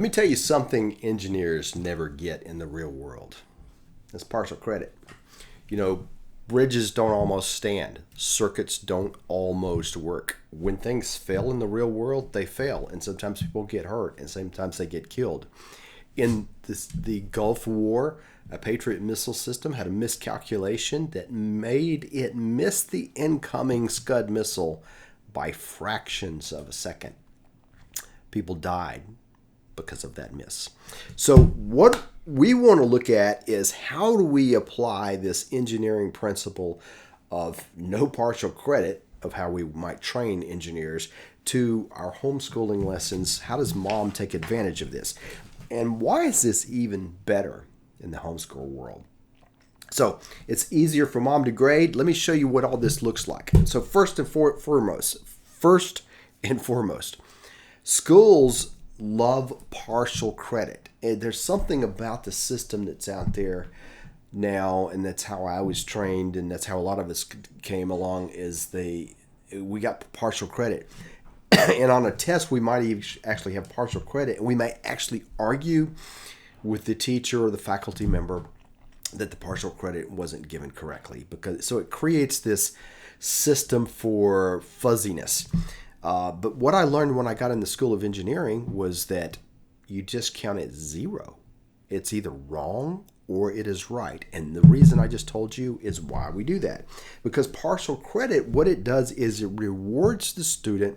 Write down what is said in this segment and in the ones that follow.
Let me tell you something engineers never get in the real world. That's partial credit. You know, bridges don't almost stand. Circuits don't almost work. When things fail in the real world, they fail. And sometimes people get hurt and sometimes they get killed. In the Gulf War, a Patriot missile system had a miscalculation that made it miss the incoming Scud missile by fractions of a second. People died because of that miss. So what we want to look at is how do we apply this engineering principle of no partial credit, of how we might train engineers, to our homeschooling lessons. How does mom take advantage of this? And why is this even better in the homeschool world? So it's easier for mom to grade. Let me show you what all this looks like. So first and foremost, schools love partial credit. And there's something about the system that's out there now, and that's how I was trained, and that's how a lot of us came along, is we got partial credit. And on a test, we might actually have partial credit, and we might actually argue with the teacher or the faculty member that the partial credit wasn't given correctly. So it creates this system for fuzziness. But what I learned when I got in the School of Engineering was that you just count at zero. It's either wrong or it is right. And the reason I just told you is why we do that. Because partial credit, what it does is it rewards the student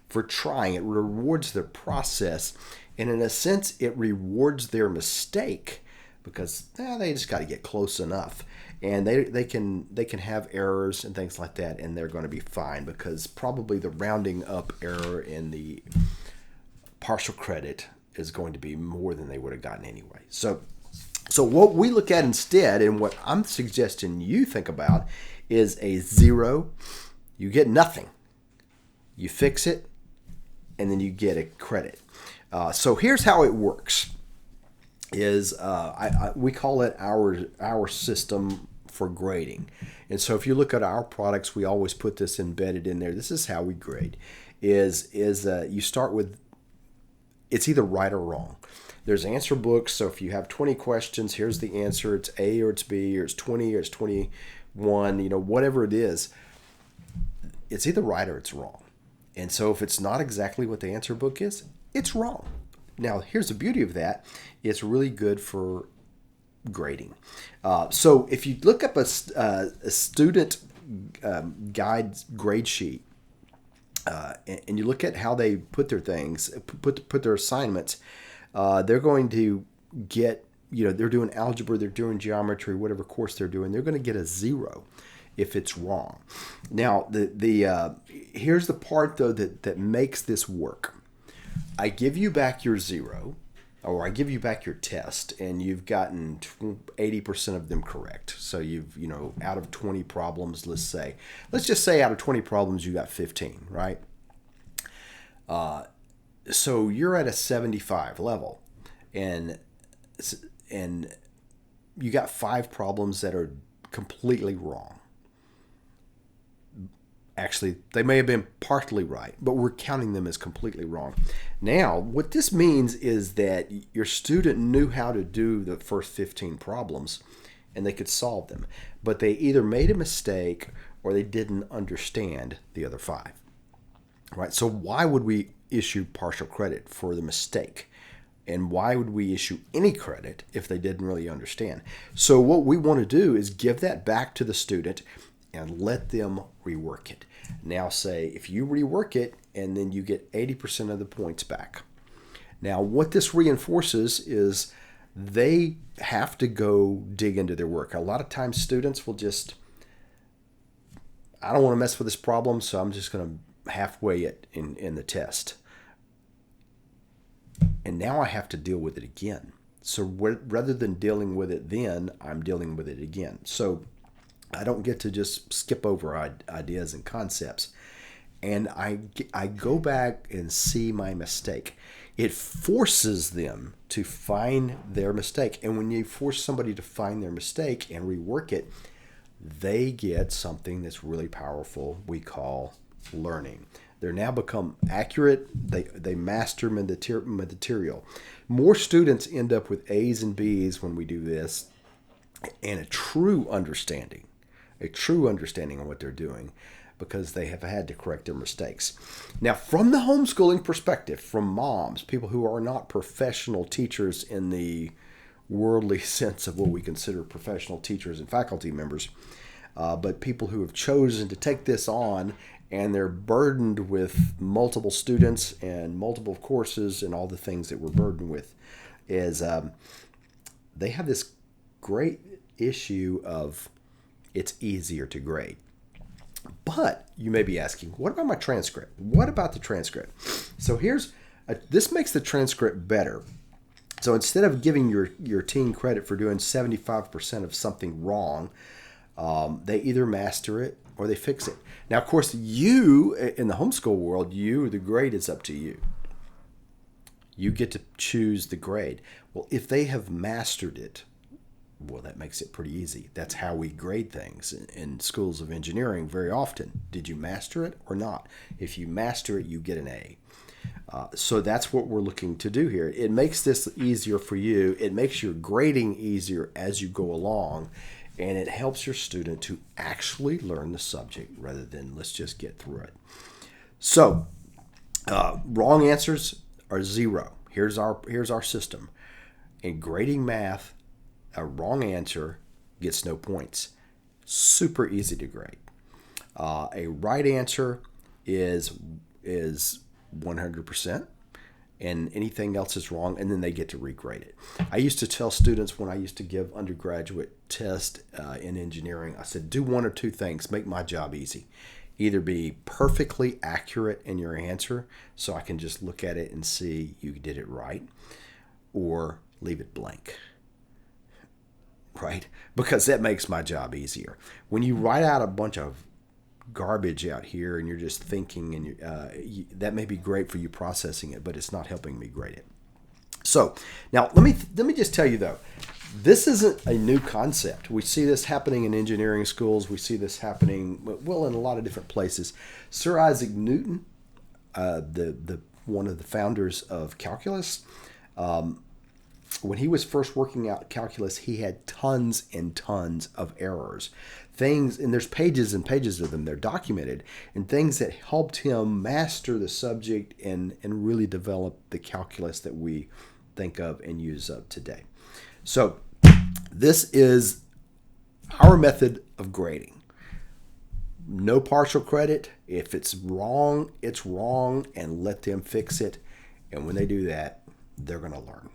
for trying. It rewards their process. And in a sense, it rewards their mistake because they just got to get close enough. And they can have errors and things like that, and they're going to be fine, because probably the rounding up error in the partial credit is going to be more than they would have gotten anyway. So what we look at instead, and what I'm suggesting you think about, is a zero. You get nothing. You fix it, and then you get a credit. So here's how it works. We call it our system for grading. And so if you look at our products, we always put this embedded in there. This is how we grade. You start with, it's either right or wrong. There's answer books. So if you have 20 questions, here's the answer. It's A or it's B or it's 20 or it's 21, whatever it is, it's either right or it's wrong. And so if it's not exactly what the answer book is, it's wrong. Now, here's the beauty of that. It's really good for grading. So if you look up a student guide grade sheet, and you look at how they put their things, put their assignments, they're going to get, they're doing algebra, they're doing geometry, whatever course they're doing, they're going to get a zero if it's wrong. Now, here's the part, though, that makes this work. I give you back your zero, or I give you back your test, and you've gotten 80% of them correct. So you've, out of 20 problems, let's just say out of 20 problems, you got 15, right? So you're at a 75 level, and you got 5 problems that are completely wrong. Actually, they may have been partly right, but we're counting them as completely wrong. Now, what this means is that your student knew how to do the first 15 problems, and they could solve them. But they either made a mistake or they didn't understand the other 5. Right? So why would we issue partial credit for the mistake? And why would we issue any credit if they didn't really understand? So what we want to do is give that back to the student and let them rework it. Now say, if you rework it, and then you get 80% of the points back. Now what this reinforces is they have to go dig into their work. A lot of times students will just, I don't want to mess with this problem, so I'm just going to halfway it in the test. And now I have to deal with it again. So rather than dealing with it then, I'm dealing with it again. So I don't get to just skip over ideas and concepts. And I go back and see my mistake. It forces them to find their mistake. And when you force somebody to find their mistake and rework it, they get something that's really powerful we call learning. They're now become accurate. They master material. More students end up with A's and B's when we do this, and a true understanding of what they're doing, because they have had to correct their mistakes. Now, from the homeschooling perspective, from moms, people who are not professional teachers in the worldly sense of what we consider professional teachers and faculty members, but people who have chosen to take this on, and they're burdened with multiple students and multiple courses and all the things that we're burdened with, is they have this great issue of it's easier to grade. But you may be asking, what about my transcript? What about the transcript? So this makes the transcript better. So instead of giving your teen credit for doing 75% of something wrong, they either master it or they fix it. Now, of course, you, in the homeschool world, the grade is up to you. You get to choose the grade. Well, if they have mastered it, well, that makes it pretty easy. That's how we grade things in schools of engineering very often. Did you master it or not? If you master it, you get an A. So that's what we're looking to do here. It makes this easier for you. It makes your grading easier as you go along, and it helps your student to actually learn the subject rather than let's just get through it. So wrong answers are 0. Here's our system. In grading math, a wrong answer gets no points. Super easy to grade. A right answer is 100%, and anything else is wrong, and then they get to regrade it. I used to tell students when I used to give undergraduate tests in engineering, I said, do one or two things, make my job easy. Either be perfectly accurate in your answer, so I can just look at it and see you did it right, or leave it blank. Right? Because that makes my job easier. When you write out a bunch of garbage out here and you're just thinking, and that may be great for you processing it, but it's not helping me grade it. So now let me just tell you though, this isn't a new concept. We see this happening in engineering schools. We see this happening in a lot of different places. Sir Isaac Newton, the one of the founders of calculus, when he was first working out calculus, he had tons and tons of errors. Things, and there's pages and pages of them, they're documented, and things that helped him master the subject and really develop the calculus that we think of and use of today. So this is our method of grading. No partial credit. If it's wrong, and let them fix it. And when they do that, they're going to learn.